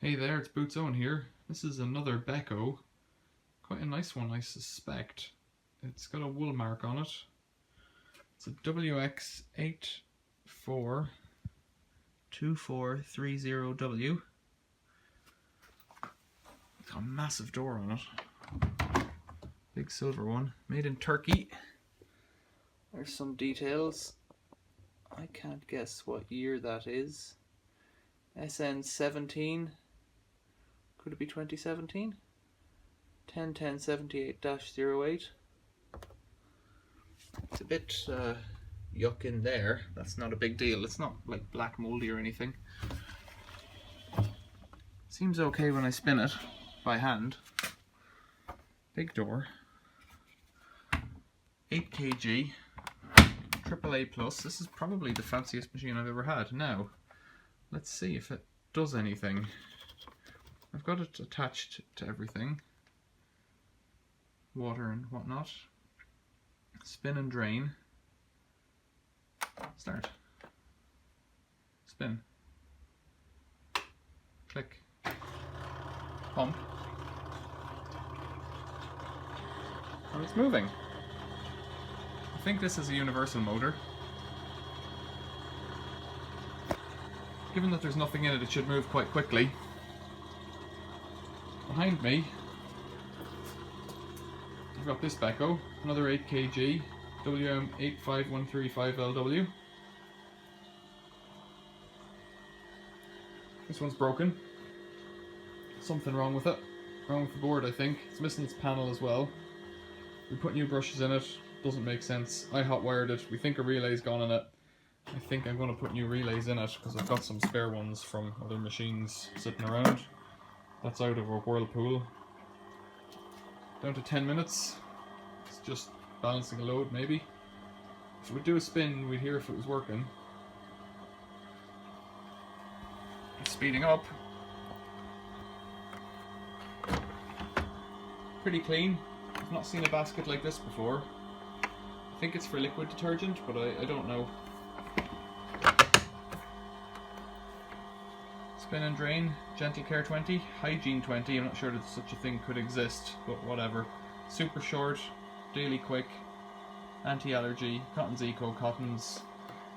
Hey there, it's Boots Owen here. This is another Beko. Quite a nice one, I suspect. It's got a wool mark on it. It's a WX842430W. It's got a massive door on it. Big silver one. Made in Turkey. There's some details. I can't guess what year that is. SN17. Could it be 2017? 101078-08. It's a bit yuck in there. That's not a big deal. It's not like black moldy or anything. Seems okay when I spin it by hand. Big door. 8 kg. AAA plus. This is probably the fanciest machine I've ever had. Now, let's see if it does anything. I've got it attached to everything. Water and whatnot. Spin and drain. Start. Spin. Click. Pump. And it's moving. I think this is a universal motor. Given that there's nothing in it, it should move quite quickly. Behind me, I've got this Beko, another 8 kg, WM85135LW. This one's broken. Something wrong with it. Wrong with the board, I think. It's missing its panel as well. We put new brushes in it. Doesn't make sense. I hot wired it. We think a relay's gone in it. I think I'm going to put new relays in it because I've got some spare ones from other machines sitting around. That's out of a whirlpool. Down to 10 minutes. It's just balancing a load, maybe. If it would do a spin, we'd hear if it was working. It's speeding up. Pretty clean. I've not seen a basket like this before. I think it's for liquid detergent, but I don't know. Spin and drain, Gentle Care 20, Hygiene 20, I'm not sure that such a thing could exist, but whatever. Super short, daily quick, anti-allergy, Cotton's Eco, Cotton's.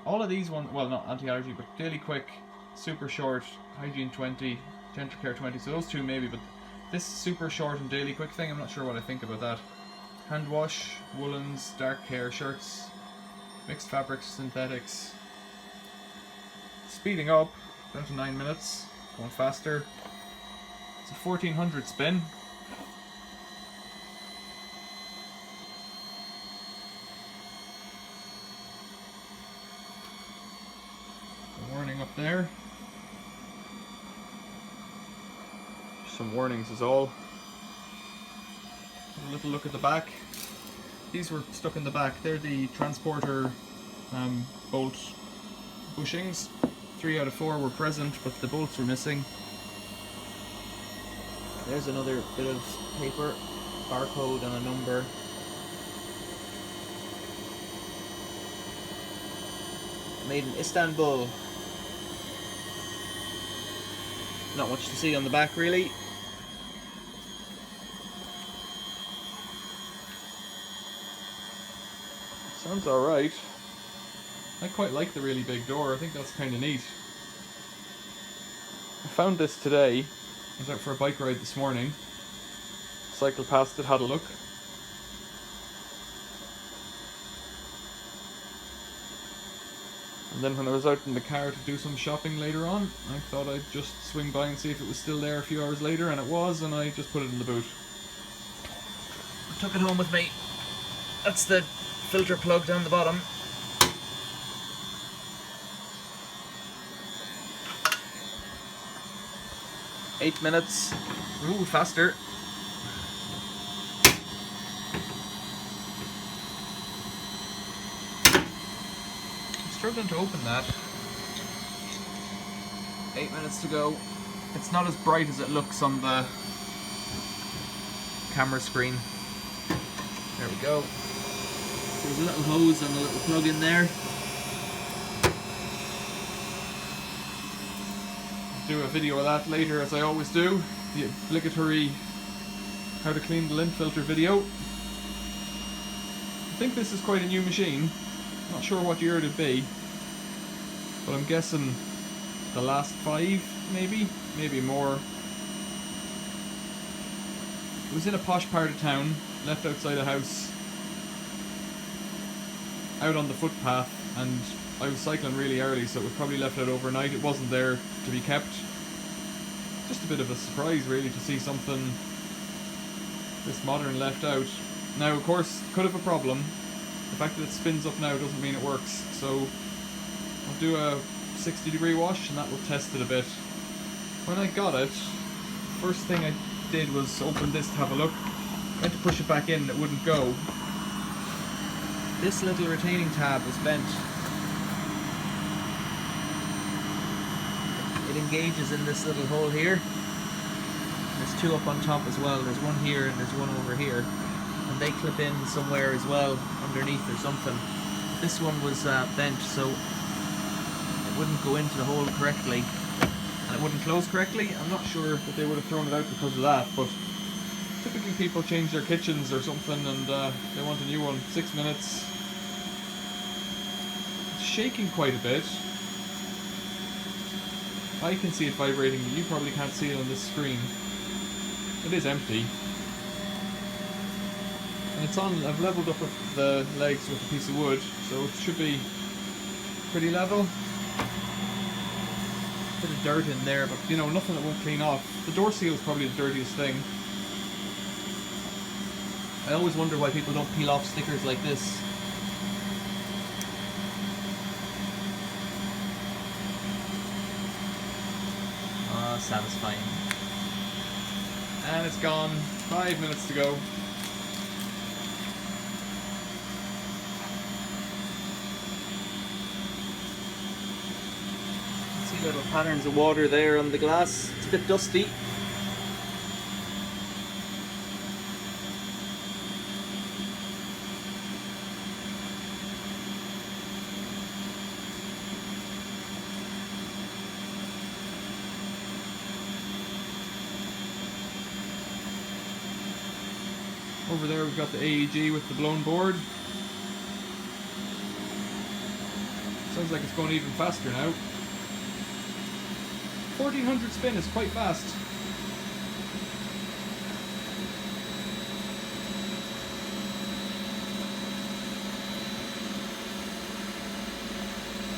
All of these ones, well not anti-allergy, but daily quick, super short, Hygiene 20, Gentle Care 20, so those two maybe, but this super short and daily quick thing, I'm not sure what I think about that. Hand wash, woolens, dark care shirts, mixed fabrics, synthetics. Speeding up. Down to 9 minutes, going faster. It's a 1400 spin. The warning up there. Some warnings is all. A little look at the back. These were stuck in the back. They're the transporter bolt bushings. 3 out of 4 were present, but the bolts were missing. There's another bit of paper, barcode and a number. Made in Istanbul. Not much to see on the back really. Sounds alright. I quite like the really big door, I think that's kind of neat. I found this today. I was out for a bike ride this morning. Cycled past it, had a look. And then when I was out in the car to do some shopping later on, I thought I'd just swing by and see if it was still there a few hours later, and it was, and I just put it in the boot. I took it home with me. That's the filter plug down the bottom. Eight minutes. Ooh, faster. I'm struggling to open that. 8 minutes to go. It's not as bright as it looks on the camera screen. There we go. There's a little hose and a little plug in there. do a video of that later, as I always do. The obligatory how to clean the lint filter video. I think this is quite a new machine. Not sure what year it'd be, but I'm guessing the last 5, maybe more. It was in a posh part of town, left outside a house, out on the footpath, and I was cycling really early, so it was probably left out overnight. It wasn't there to be kept. Just a bit of a surprise really to see something this modern left out. Now of course, could have a problem. The fact that it spins up now doesn't mean it works, so I'll do a 60-degree wash and that will test it a bit. When I got it, first thing I did was open this to have a look. I had to push it back in and it wouldn't go. This little retaining tab was bent. It engages in this little hole here. There's 2 up on top as well. There's one here and there's one over here. And they clip in somewhere as well, underneath or something. This one was bent, so it wouldn't go into the hole correctly. And it wouldn't close correctly. I'm not sure that they would have thrown it out because of that, but typically people change their kitchens or something and they want a new one. 6 minutes. It's shaking quite a bit. I can see it vibrating, but you probably can't see it on this screen. It is empty. And it's on, I've leveled up with the legs with a piece of wood, so it should be pretty level. Bit of dirt in there, but you know, nothing that won't clean off. The door seal is probably the dirtiest thing. I always wonder why people don't peel off stickers like this. Ah, satisfying. And it's gone. 5 minutes to go. See little patterns of water there on the glass. It's a bit dusty. Over there we've got the AEG with the blown board. Sounds like it's going even faster now. 1400 spin is quite fast.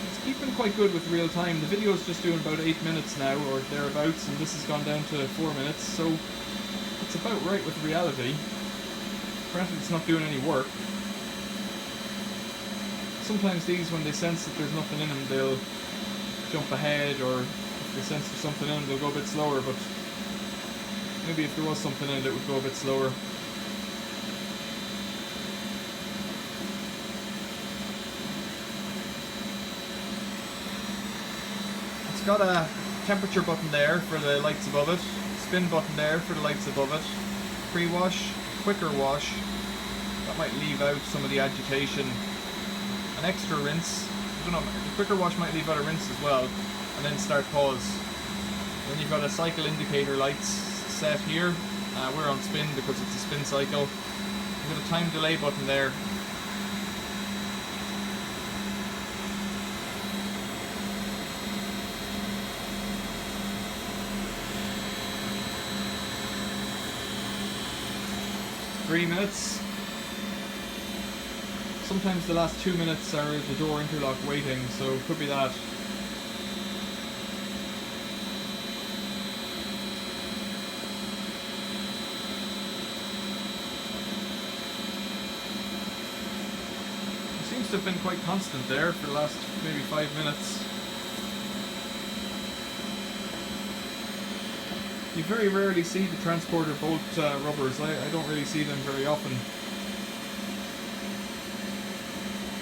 It's keeping quite good with real time. The video is just doing about 8 minutes now or thereabouts, and this has gone down to 4 minutes, so it's about right with reality. Granted, it's not doing any work. Sometimes these, when they sense that there's nothing in them, they'll jump ahead, or if they sense there's something in them, they'll go a bit slower, but maybe if there was something in it, it would go a bit slower. It's got a temperature button there for the lights above it, spin button there for the lights above it, pre-wash, quicker wash, that might leave out some of the agitation, an extra rinse, I don't know, the quicker wash might leave out a rinse as well, and then start pause. Then you've got a cycle indicator lights set here, we're on spin because it's a spin cycle. You've got a time delay button there. Three minutes. Sometimes the last 2 minutes are the door interlock waiting, so it could be that. It seems to have been quite constant there for the last maybe 5 minutes. You very rarely see the transporter bolt rubbers. I don't really see them very often.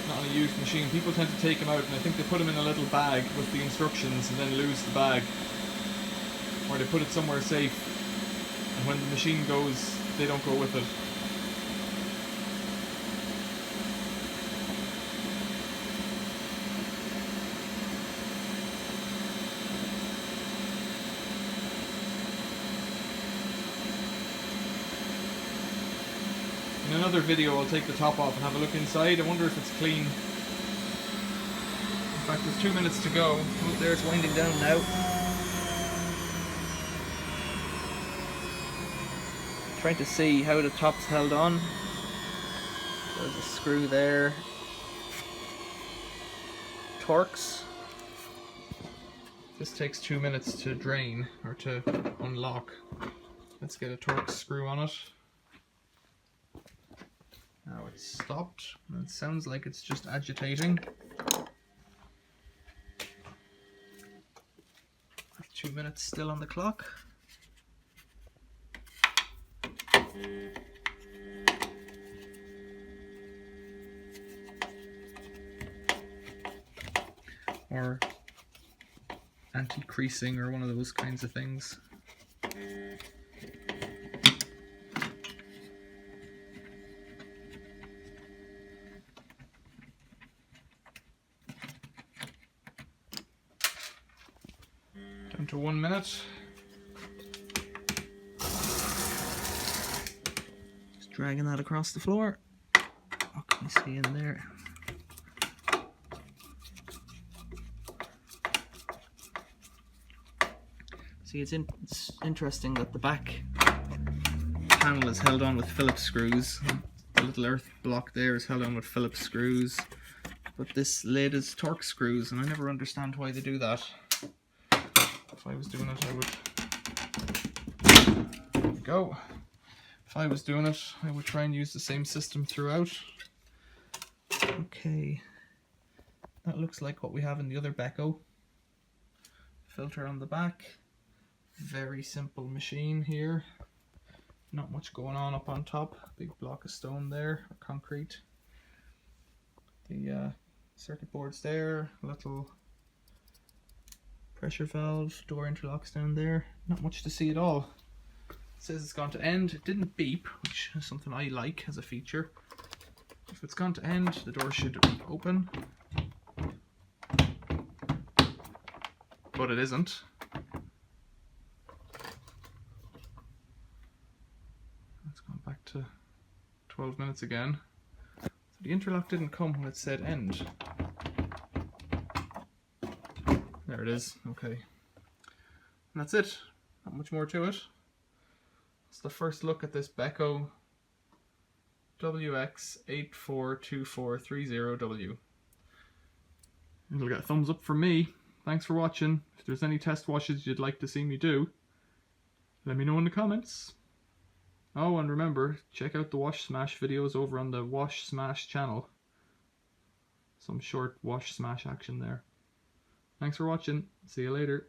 Not on a used machine. People tend to take them out and I think they put them in a little bag with the instructions and then lose the bag. Or they put it somewhere safe and when the machine goes, they don't go with it. In another video I'll take the top off and have a look inside. I wonder if it's clean. In fact, there's 2 minutes to go. Oh, there it's winding down now. Trying to see how the top's held on. There's a screw there. Torx. This takes 2 minutes to drain or to unlock. Let's get a Torx screw on it. Now it's stopped. It sounds like it's just agitating. 2 minutes still on the clock. Or anti-creasing or one of those kinds of things. Down to 1 minute. Just dragging that across the floor. What can you see in there? See, it's interesting that the back panel is held on with Phillips screws. The little earth block there is held on with Phillips screws, but this lid is Torx screws, and I never understand why they do that. If I was doing it, I would... There we go. If I was doing it, I would try and use the same system throughout. Okay. That looks like what we have in the other Beko. Filter on the back. Very simple machine here. Not much going on up on top. Big block of stone there, or concrete. The circuit board's there. Little pressure valve, door interlocks down there. Not much to see at all. It says it's gone to end. It didn't beep, which is something I like as a feature. If it's gone to end, the door should open. But it isn't. It's gone back to 12 minutes again. So the interlock didn't come when it said end. There it is, okay. And that's it. Not much more to it. It's the first look at this Beko WX842430W. It'll get a thumbs up from me. Thanks for watching. If there's any test washes you'd like to see me do, let me know in the comments. Oh, and remember, check out the wash smash videos over on the Wash Smash channel. Some short wash smash action there. Thanks for watching. See you later.